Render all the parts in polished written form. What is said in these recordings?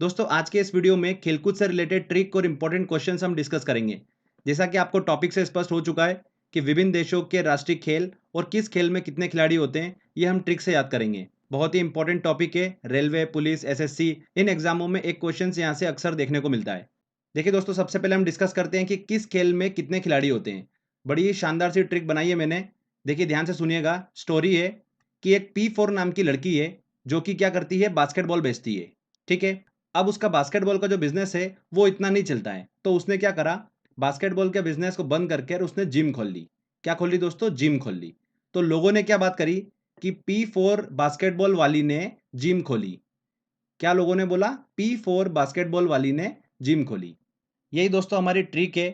दोस्तों आज के इस वीडियो में खेलकूद से रिलेटेड ट्रिक और इंपॉर्टेंट क्वेश्चंस हम डिस्कस करेंगे। जैसा कि आपको टॉपिक से स्पष्ट हो चुका है कि विभिन्न देशों के राष्ट्रीय खेल और किस खेल में कितने खिलाड़ी होते हैं, ये हम ट्रिक से याद करेंगे। बहुत ही इंपॉर्टेंट टॉपिक है। रेलवे, पुलिस, एसएससी इन एग्जामों में एक क्वेश्चन यहाँ से अक्सर देखने को मिलता है। देखिए दोस्तों, सबसे पहले हम डिस्कस करते हैं कि किस खेल में कितने खिलाड़ी होते हैं। बड़ी ही शानदार सी ट्रिक बनाई है मैंने। देखिए ध्यान से सुनिएगा। स्टोरी है कि एक P4 नाम की लड़की है जो कि क्या करती है, बास्केटबॉल बेचती है। ठीक है। अब उसका बास्केटबॉल का जो बिजनेस है वो इतना नहीं चलता है, तो उसने क्या करा, बास्केटबॉल के बिजनेस को बंद करके और उसने जिम खोल ली। क्या खोल ली दोस्तों? जिम खोल ली। तो लोगों ने क्या बात करी कि P4 बास्केटबॉल वाली ने जिम खोली। क्या लोगों ने बोला? P4 बास्केटबॉल वाली ने जिम खोली। यही दोस्तों हमारी ट्रिक है।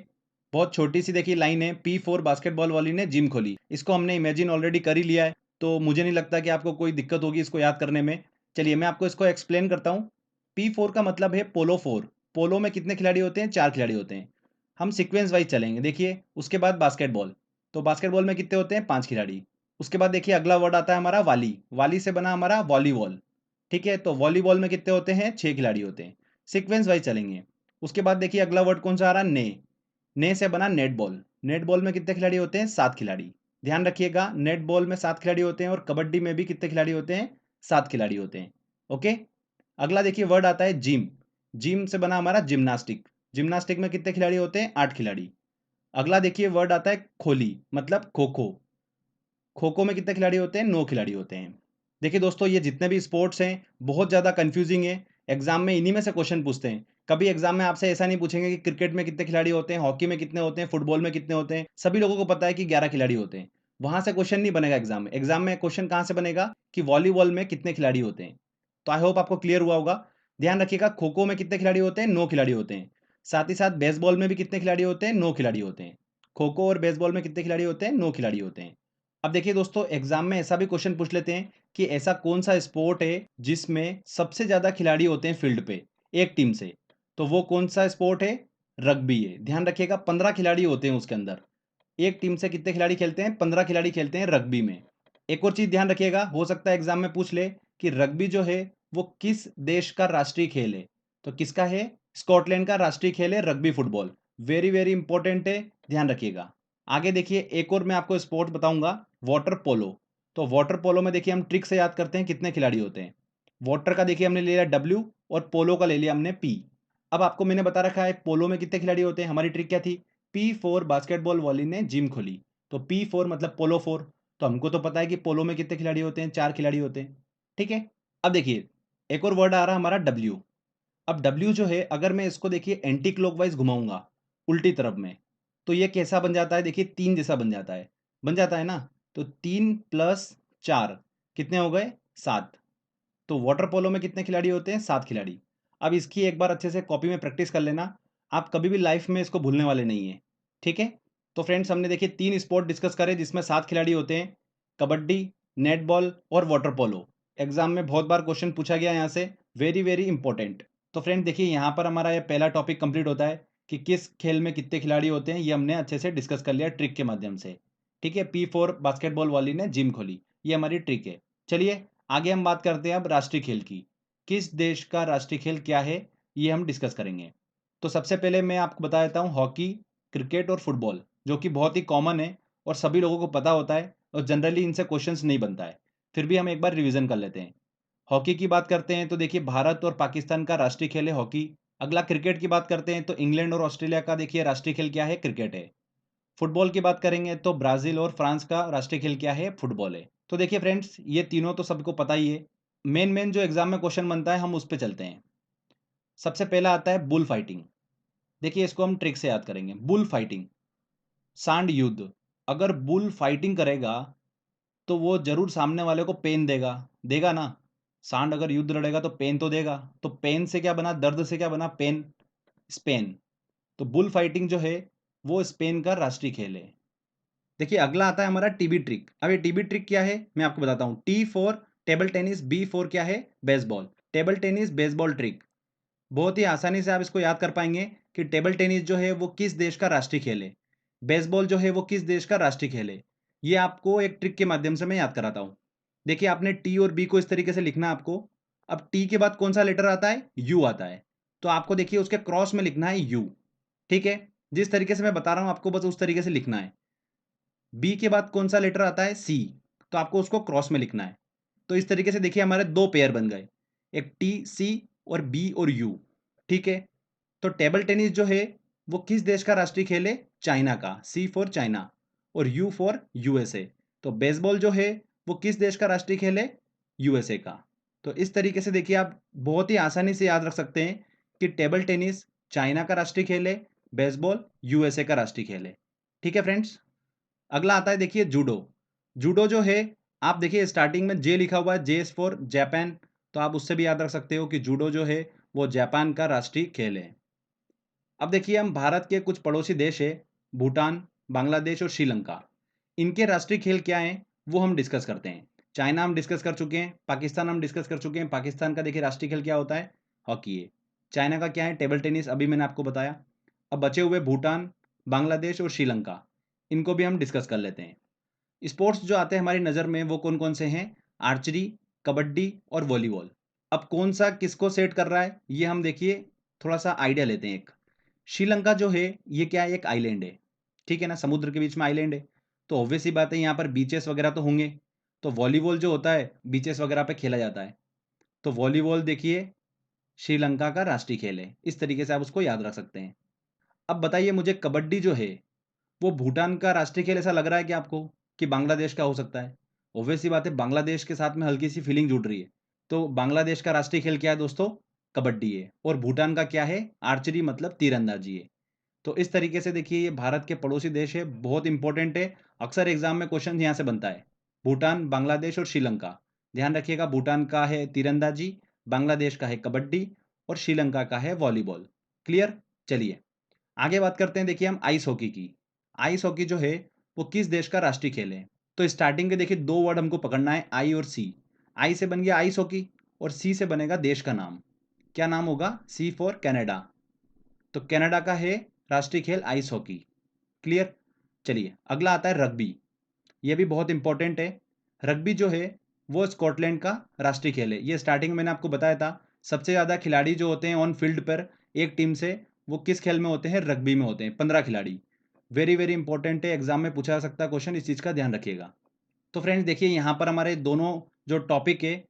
बहुत छोटी सी देखिए लाइन है, P4 बास्केटबॉल वाली ने जिम खोली। इसको हमने इमेजिन ऑलरेडी कर ही लिया है, तो मुझे नहीं लगता कि आपको कोई दिक्कत होगी इसको याद करने में। चलिए मैं आपको इसको एक्सप्लेन करता हूँ। P4 का मतलब है पोलो 4। पोलो में कितने खिलाड़ी होते हैं? 4 खिलाड़ी होते हैं। हम सीक्वेंस वाइज चलेंगे। देखिए उसके बाद बास्केटबॉल, तो बास्केटबॉल में कितने होते हैं? 5 खिलाड़ी। उसके बाद देखिए अगला वर्ड आता है हमारा वाली। वाली से बना हमारा वॉलीबॉल। ठीक है, तो वॉलीबॉल में कितने होते हैं? 6 खिलाड़ी होते हैं। सीक्वेंस वाइज चलेंगे। उसके बाद देखिए अगला वर्ड कौन सा आ रहा है? ने। ने से बना नेट बॉल। नेट बॉल में कितने खिलाड़ी होते हैं? 7 खिलाड़ी। ध्यान रखिएगा, नेट बॉल में 7 खिलाड़ी होते हैं और कबड्डी में भी कितने खिलाड़ी होते हैं? 7 खिलाड़ी होते हैं। ओके। अगला देखिए वर्ड आता है जिम। जिम से बना हमारा जिम्नास्टिक। जिम्नास्टिक में कितने खिलाड़ी होते हैं? 8 खिलाड़ी। अगला देखिए वर्ड आता है खोली, मतलब खो खो। खो खो में कितने खिलाड़ी होते हैं? 9 खिलाड़ी होते हैं। देखिए दोस्तों, ये जितने भी स्पोर्ट्स हैं बहुत ज़्यादा कंफ्यूजिंग है। एग्जाम में इन्हीं में से क्वेश्चन पूछते हैं। कभी एग्जाम में आपसे ऐसा नहीं पूछेंगे कि क्रिकेट में कितने खिलाड़ी होते हैं, हॉकी में कितने होते हैं, फुटबॉल में कितने होते हैं। सभी लोगों को पता है कि 11 खिलाड़ी होते हैं। वहां से क्वेश्चन नहीं बनेगा एग्जाम में। एग्जाम में क्वेश्चन कहाँ से बनेगा कि वॉलीबॉल में कितने खिलाड़ी होते हैं। तो आई होप आपको क्लियर हुआ होगा। ध्यान रखिएगा, खो खो में कितने खिलाड़ी होते हैं? 9 खिलाड़ी होते हैं। साथ ही साथ बेसबॉल में भी कितने खिलाड़ी होते हैं? 9 खिलाड़ी होते हैं। खो खो और बेसबॉल में कितने खिलाड़ी होते हैं? 9 खिलाड़ी होते हैं। अब देखिए दोस्तों, एग्जाम में ऐसा भी क्वेश्चन पूछ लेते हैं कि ऐसा कौन सा स्पोर्ट है जिसमें सबसे ज्यादा खिलाड़ी होते हैं फील्ड पे एक टीम से। तो वो कौन सा स्पोर्ट है? रग्बी है। ध्यान रखिएगा, 15 खिलाड़ी होते हैं उसके अंदर। एक टीम से कितने खिलाड़ी खेलते हैं? 15 खिलाड़ी खेलते हैं रग्बी में। एक और चीज ध्यान रखिएगा, हो सकता है एग्जाम में पूछ ले कि रग्बी जो है वो किस देश का राष्ट्रीय खेल है। तो किसका है? स्कॉटलैंड का राष्ट्रीय खेल है rugby football. Very very important है, ध्यान रखिएगा। आगे देखिए एक और मैं आपको स्पोर्ट बताऊंगा, वाटर पोलो। तो वाटर पोलो में देखिए हम ट्रिक से याद करते हैं कितने खिलाड़ी होते हैं। वाटर का देखिए हमने ले लिया W और पोलो का ले लिया हमने P। अब आपको मैंने बता रखा है पोलो में कितने खिलाड़ी होते हैं। हमारी ट्रिक क्या थी? P4 बास्केटबॉल वॉली ने जिम खोली। तो P4 मतलब पोलो 4। तो हमको तो पता है कि पोलो में कितने खिलाड़ी होते हैं? 4 खिलाड़ी होते हैं। ठीक है। अब देखिए एक और वर्ड आ रहा है हमारा W। अब W जो है, अगर मैं इसको देखिए एंटी क्लॉकवाइज घुमाऊंगा, उल्टी तरफ में, तो ये कैसा बन जाता है? देखिए 3 जैसा बन जाता है। बन जाता है ना? तो 3 प्लस 4 कितने हो गए? 7। तो वाटर पोलो में कितने खिलाड़ी होते हैं? 7 खिलाड़ी। अब इसकी एक बार अच्छे से कॉपी में प्रैक्टिस कर लेना। आप कभी भी लाइफ में इसको भूलने वाले नहीं है। ठीक है। तो फ्रेंड्स, हमने देखिए 3 स्पोर्ट डिस्कस करे जिसमें 7 खिलाड़ी होते हैं। कबड्डी, नेटबॉल और वाटर पोलो। एग्जाम में बहुत बार क्वेश्चन पूछा गया यहाँ से। Very very important. तो फ्रेंड देखिए यहाँ पर हमारा ये पहला टॉपिक कंप्लीट होता है कि किस खेल में कितने खिलाड़ी होते हैं। ये हमने अच्छे से डिस्कस कर लिया ट्रिक के माध्यम से। ठीक है। P4 बास्केटबॉल वाली ने जिम खोली, ये हमारी ट्रिक है। चलिए आगे हम बात करते हैं अब राष्ट्रीय खेल की। किस देश का राष्ट्रीय खेल क्या है, ये हम डिस्कस करेंगे। तो सबसे पहले मैं आपको बता देता हूँ हॉकी, क्रिकेट और फुटबॉल, जो कि बहुत ही कॉमन है और सभी लोगों को पता होता है और जनरली इनसे क्वेश्चंस नहीं बनता है। फिर भी हम एक बार रिवीजन कर लेते हैं। हॉकी की बात करते हैं तो देखिए भारत और पाकिस्तान का राष्ट्रीय खेल है हॉकी। अगला क्रिकेट की बात करते हैं तो इंग्लैंड और ऑस्ट्रेलिया का देखिए राष्ट्रीय खेल क्या है? क्रिकेट है। फुटबॉल की बात करेंगे तो ब्राजील और फ्रांस का राष्ट्रीय खेल क्या है? फुटबॉल है। तो देखिए फ्रेंड्स, ये तीनों तो सबको पता ही है। मेन मेन जो एग्जाम में क्वेश्चन बनता है हम उस पर चलते हैं। सबसे पहला आता है बुल फाइटिंग। देखिए इसको हम ट्रिक से याद करेंगे। बुल फाइटिंग, सांड युद्ध। अगर बुल फाइटिंग करेगा तो वो जरूर सामने वाले को पेन देगा। देगा ना? सांड अगर युद्ध लड़ेगा तो पेन तो देगा। तो पेन से क्या बना? दर्द से क्या बना? पेन। स्पेन। तो बुल फाइटिंग जो है वो स्पेन का राष्ट्रीय खेल है। देखिए अगला आता है हमारा टीबी ट्रिक। अब ये टीबी ट्रिक क्या है मैं आपको बताता हूँ। T4 टेबल टेनिस, B4 क्या है? Baseball. Table tennis baseball trick. बहुत ही आसानी से आप इसको याद कर पाएंगे कि टेबल टेनिस जो है वो किस देश का राष्ट्रीय खेल है, बेसबॉल जो है वो किस देश का राष्ट्रीय खेल है। ये आपको एक ट्रिक के माध्यम से मैं याद कराता हूँ। देखिए आपने टी और बी को इस तरीके से लिखना है आपको। अब टी के बाद कौन सा लेटर आता है? यू आता है। तो आपको देखिए उसके क्रॉस में लिखना है यू, ठीक है? जिस तरीके से मैं बता रहा हूं आपको बस उस तरीके से लिखना है। बी के बाद कौन सा लेटर आता है? सी, तो आपको उसको क्रॉस में लिखना है। तो इस तरीके से देखिए हमारे दो पेयर बन गए, एक टी सी और बी और यू, ठीक है? तो टेबल टेनिस जो है वो किस देश का राष्ट्रीय खेल है? चाइना का, सी फॉर चाइना और यू फॉर यूएसए। तो बेसबॉल जो है वो किस देश का राष्ट्रीय खेल है? यूएसए का। तो इस तरीके से देखिए आप बहुत ही आसानी से याद रख सकते हैं कि टेबल टेनिस चाइना का राष्ट्रीय खेल है, बेसबॉल यूएसए का राष्ट्रीय खेल है। ठीक है फ्रेंड्स। अगला आता है देखिए जूडो। जूडो जो है आप देखिए स्टार्टिंग में जे लिखा हुआ है, जे इज फॉर जापान, तो आप उससे भी याद रख सकते हो कि जूडो जो है वो जापान का राष्ट्रीय खेल है। अब देखिए हम भारत के कुछ पड़ोसी देश है, भूटान, बांग्लादेश और श्रीलंका, इनके राष्ट्रीय खेल क्या हैं वो हम डिस्कस करते हैं। चाइना हम डिस्कस कर चुके हैं, पाकिस्तान हम डिस्कस कर चुके हैं। पाकिस्तान का देखिए राष्ट्रीय खेल क्या होता है? हॉकी है। चाइना का क्या है? टेबल टेनिस, अभी मैंने आपको बताया। अब बचे हुए भूटान, बांग्लादेश और श्रीलंका, इनको भी हम डिस्कस कर लेते हैं। स्पोर्ट्स जो आते हैं हमारी नज़र में वो कौन कौन से हैं? आर्चरी, कबड्डी और वॉलीबॉल। अब कौन सा किसको सेट कर रहा है ये हम देखिए थोड़ा सा आइडिया लेते हैं। एक श्रीलंका जो है ये क्या है? एक आइलैंड है, ठीक है ना? समुद्र के बीच में आइलैंड है, तो ऑब्वियस सी बात है यहाँ पर बीचेस वगैरह तो होंगे। तो वॉलीबॉल जो होता है बीचेस वगैरह पे खेला जाता है। तो वॉलीबॉल देखिए श्रीलंका का राष्ट्रीय खेल है, इस तरीके से आप उसको याद रख सकते हैं। अब बताइए मुझे कबड्डी जो है वो भूटान का राष्ट्रीय खेल ऐसा लग रहा है कि आपको, कि बांग्लादेश का हो सकता है? ऑब्वियस सी बात है बांग्लादेश के साथ में हल्की सी फीलिंग जुड़ रही है। तो बांग्लादेश का राष्ट्रीय खेल क्या है दोस्तों? कबड्डी है। और भूटान का क्या है? आर्चरी मतलब तीरंदाजी है। तो इस तरीके से देखिए ये भारत के पड़ोसी देश है, बहुत इंपॉर्टेंट है। अक्सर एग्जाम में क्वेश्चन यहाँ से बनता है। भूटान, बांग्लादेश और श्रीलंका, ध्यान रखिएगा। भूटान का है तीरंदाजी, बांग्लादेश का है कबड्डी और श्रीलंका का है वॉलीबॉल। क्लियर? चलिए आगे बात करते हैं देखिए हम आइस हॉकी की। आइस हॉकी जो है वो किस देश का राष्ट्रीय खेल है? तो स्टार्टिंग के देखिए दो वर्ड हमको पकड़ना है, आई और सी। आई से बन गया आइस हॉकी और सी से बनेगा देश का नाम। क्या नाम होगा? सी फॉर कनाडा। तो कनाडा का है राष्ट्रीय खेल आइस हॉकी। क्लियर? चलिए अगला आता है रग्बी। ये भी बहुत इंपॉर्टेंट है। रग्बी जो है वो स्कॉटलैंड का राष्ट्रीय खेल है। ये स्टार्टिंग में मैंने आपको बताया था, सबसे ज़्यादा खिलाड़ी जो होते हैं ऑन फील्ड पर एक टीम से, वो किस खेल में होते हैं? रग्बी में होते हैं, 15 खिलाड़ी। वेरी वेरी इंपॉर्टेंट है, एग्जाम में पूछा जा सकता है क्वेश्चन, इस चीज़ का ध्यान रखिएगा। तो फ्रेंड्स देखिए यहाँ पर हमारे दोनों जो टॉपिक है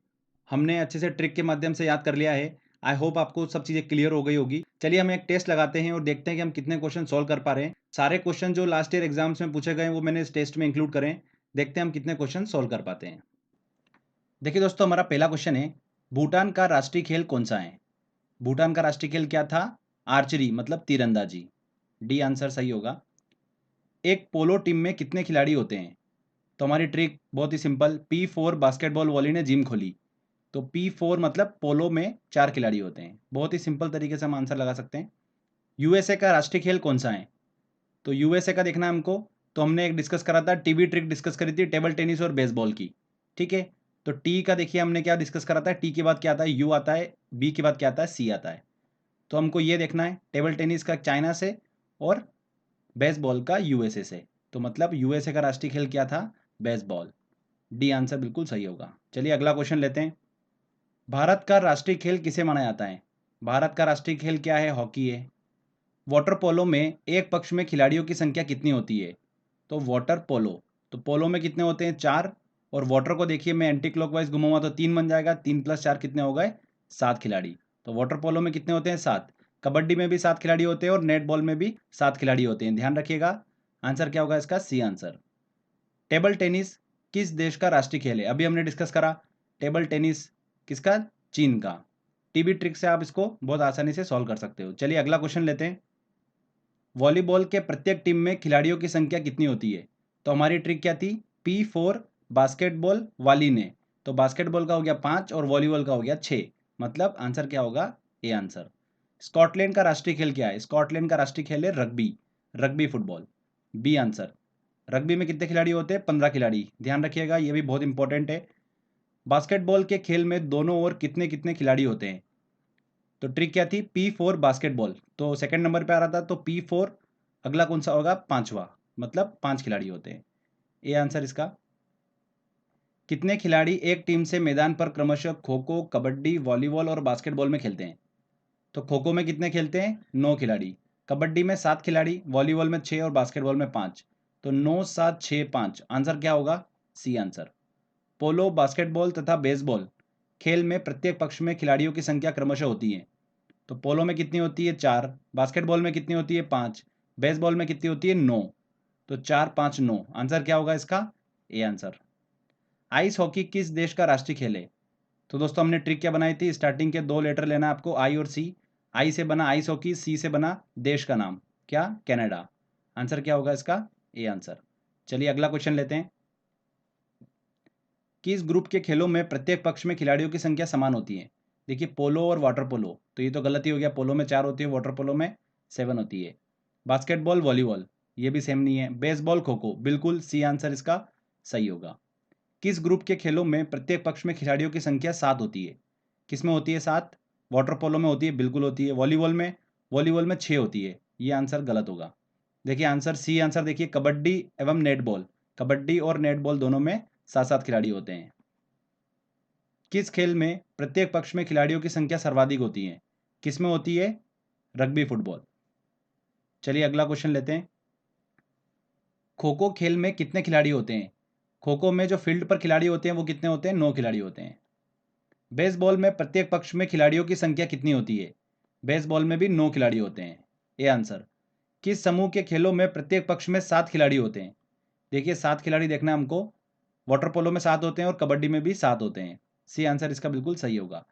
हमने अच्छे से ट्रिक के माध्यम से याद कर लिया है। आई होप आपको सब चीज़ें क्लियर हो गई होगी। चलिए हम एक टेस्ट लगाते हैं और देखते हैं कि हम कितने क्वेश्चन सॉल्व कर पा रहे हैं। सारे क्वेश्चन जो लास्ट ईयर एग्जाम्स में पूछे गए वो मैंने इस टेस्ट में इंक्लूड करें। देखते हैं हम कितने क्वेश्चन सॉल्व कर पाते हैं। देखिए दोस्तों हमारा पहला क्वेश्चन है, भूटान का राष्ट्रीय खेल कौन सा है? भूटान का राष्ट्रीय खेल क्या था? आर्चरी मतलब तीरंदाजी। डी आंसर सही होगा। एक पोलो टीम में कितने खिलाड़ी होते हैं? तो हमारी ट्रिक बहुत ही सिंपल, P4 बास्केटबॉल वॉली ने जिम खोली, तो P4 मतलब पोलो में 4 खिलाड़ी होते हैं। बहुत ही सिंपल तरीके से हम आंसर लगा सकते हैं। यूएसए का राष्ट्रीय खेल कौन सा है? तो यूएसए का देखना है हमको, तो हमने एक डिस्कस करा था, टीबी ट्रिक डिस्कस करी थी, टेबल टेनिस और बेसबॉल की। ठीक है, तो टी का देखिए हमने क्या डिस्कस करा था, टी के बाद क्या आता है? यू आता है, बी के बाद क्या आता है? सी आता है। तो हमको ये देखना है टेबल टेनिस का चाइना से और बेसबॉल का यूएसए से। तो मतलब यूएसए का राष्ट्रीय खेल क्या था? बेसबॉल। डी आंसर बिल्कुल सही होगा। चलिए अगला क्वेश्चन लेते हैं। भारत का राष्ट्रीय खेल किसे माना जाता है? भारत का राष्ट्रीय खेल क्या है? हॉकी है। वाटर पोलो में एक पक्ष में खिलाड़ियों की संख्या कितनी होती है? तो वाटर पोलो, तो पोलो में कितने होते हैं? 4। और वाटर को देखिए मैं एंटी क्लॉकवाइज घुमाऊंगा तो 3 बन जाएगा, 3 + 4 कितने हो गए? 7 खिलाड़ी। तो वाटर पोलो में कितने होते हैं? 7। कबड्डी में भी 7 खिलाड़ी होते हैं और नेट बॉल में भी 7 खिलाड़ी होते हैं, ध्यान रखिएगा। आंसर क्या होगा इसका? C answer. टेबल टेनिस किस देश का राष्ट्रीय खेल है? अभी हमने डिस्कस करा, टेबल टेनिस किसका? चीन का। टीबी ट्रिक से आप इसको बहुत आसानी से सॉल्व कर सकते हो। चलिए अगला क्वेश्चन लेते हैं। वॉलीबॉल के प्रत्येक टीम में खिलाड़ियों की संख्या कितनी होती है? तो हमारी ट्रिक क्या थी? P4 बास्केटबॉल वाली ने, तो बास्केटबॉल का हो गया 5 और वॉलीबॉल का हो गया 6, मतलब आंसर क्या होगा? A answer. स्कॉटलैंड का राष्ट्रीय खेल क्या है? स्कॉटलैंड का राष्ट्रीय खेल है rugby, rugby football. B answer. Rugby में कितने खिलाड़ी होते हैं? 15 खिलाड़ी, ध्यान रखिएगा, ये भी बहुत इंपॉर्टेंट है। बास्केटबॉल के खेल में दोनों ओर कितने कितने खिलाड़ी होते हैं? तो ट्रिक क्या थी? P4 बास्केटबॉल, तो सेकंड नंबर पे आ रहा था, तो P4 अगला कौन सा होगा? 5वां, मतलब 5 खिलाड़ी होते हैं। ए आंसर इसका। कितने खिलाड़ी एक टीम से मैदान पर क्रमशः खो खो, कबड्डी, वॉलीबॉल और बास्केटबॉल में खेलते हैं? तो खो खो में कितने खेलते हैं? 9 खिलाड़ी। कबड्डी में 7 खिलाड़ी, वॉलीबॉल में 6 और बास्केटबॉल में 5। तो 9, 7, 6, 5 आंसर क्या होगा? C answer. पोलो, बास्केटबॉल तथा बेसबॉल खेल में प्रत्येक पक्ष में खिलाड़ियों की संख्या क्रमशः होती है। तो पोलो में कितनी होती है? 4। बास्केटबॉल में कितनी होती है? 5। बेसबॉल में कितनी होती है? 9। तो 4, 5, 9 आंसर क्या होगा इसका? A answer. आइस हॉकी किस देश का राष्ट्रीय खेल है? तो दोस्तों हमने ट्रिक क्या बनाई थी? स्टार्टिंग के 2 लेटर लेना है आपको, आई और सी। आई से बना आइस हॉकी, सी से बना देश का नाम, क्या? कनाडा। आंसर क्या होगा इसका? A answer. चलिए अगला क्वेश्चन लेते हैं। किस ग्रुप के खेलों में प्रत्येक पक्ष में खिलाड़ियों की संख्या समान होती है? देखिए पोलो और वाटर पोलो, तो ये तो गलती हो गया। पोलो में 4 होती है, वाटर पोलो में 7 होती है। बास्केटबॉल, वॉलीबॉल ये भी सेम नहीं है। बेसबॉल, खो खो, बिल्कुल सी आंसर इसका सही होगा। किस ग्रुप के खेलों में प्रत्येक पक्ष में खिलाड़ियों की संख्या 7 होती है? किस में होती है 7? वाटर पोलो में होती है, बिल्कुल होती है। वॉलीबॉल में 6 होती है, ये आंसर गलत होगा। देखिए आंसर सी आंसर, देखिए कबड्डी एवं नेटबॉल, कबड्डी और नेटबॉल दोनों में 7-7 खिलाड़ी होते हैं। किस खेल में प्रत्येक पक्ष में खिलाड़ियों की संख्या सर्वाधिक होती है? किस में होती है? Rugby football. चलिए अगला क्वेश्चन लेते हैं। खो खो खेल में कितने खिलाड़ी होते हैं? खो खो में जो फील्ड पर खिलाड़ी होते हैं वो कितने होते हैं? 9 खिलाड़ी होते हैं। बेसबॉल में प्रत्येक पक्ष में खिलाड़ियों की संख्या कितनी होती है? बेसबॉल में भी 9 खिलाड़ी होते हैं। A answer. किस समूह के खेलों में प्रत्येक पक्ष में 7 खिलाड़ी होते हैं? देखिए 7 खिलाड़ी देखना है हमको। वाटर पोलो में 7 होते हैं और कबड्डी में भी 7 होते हैं। सी आंसर इसका बिल्कुल सही होगा।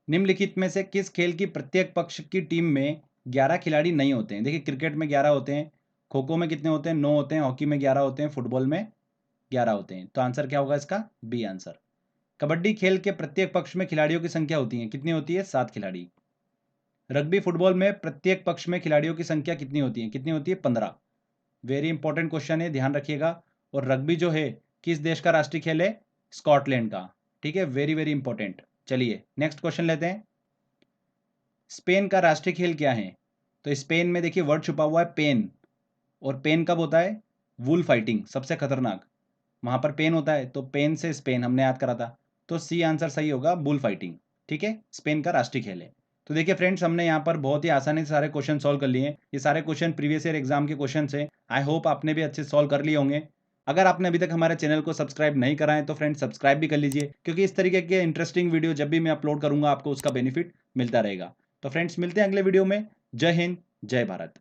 निम्नलिखित में से किस खेल की प्रत्येक पक्ष की टीम में 11 खिलाड़ी नहीं होते हैं? देखिए क्रिकेट में 11 होते हैं, खो खो में कितने होते हैं? 9 होते हैं, हॉकी में 11 होते हैं, फुटबॉल में 11 होते हैं। तो आंसर क्या होगा इसका? B answer. कबड्डी खेल के प्रत्येक पक्ष में खिलाड़ियों की संख्या होती है, कितनी होती है? 7 खिलाड़ी। रग्बी फुटबॉल में प्रत्येक पक्ष में खिलाड़ियों की संख्या कितनी होती है? कितनी होती है? 15। वेरी इंपॉर्टेंट क्वेश्चन है, ध्यान रखिएगा। और रग्बी जो है किस देश का राष्ट्रीय खेल है? स्कॉटलैंड का। ठीक है, वेरी वेरी इंपॉर्टेंट। चलिए नेक्स्ट क्वेश्चन लेते हैं। स्पेन का राष्ट्रीय खेल क्या है? तो स्पेन में देखिए वर्ड छुपा हुआ है पेन, और पेन कब होता है? वुल फाइटिंग, सबसे खतरनाक वहां पर पेन होता है, तो पेन से स्पेन हमने याद करा था। तो सी आंसर सही होगा, बुल फाइटिंग। ठीक है, स्पेन का राष्ट्रीय खेल है। तो देखिए फ्रेंड्स, हमने यहाँ पर बहुत ही आसानी से सारे क्वेश्चन सॉल्व कर लिए हैं। ये सारे क्वेश्चन प्रीवियस ईयर एग्जाम के क्वेश्चन है। आई होप आपने भी अच्छे सॉल्व कर लिए होंगे। अगर आपने अभी तक हमारे चैनल को सब्सक्राइब नहीं करा है तो फ्रेंड्स सब्सक्राइब भी कर लीजिए, क्योंकि इस तरीके के इंटरेस्टिंग वीडियो जब भी मैं अपलोड करूंगा आपको उसका बेनिफिट मिलता रहेगा। तो फ्रेंड्स मिलते हैं अगले वीडियो में। जय हिंद, जय भारत।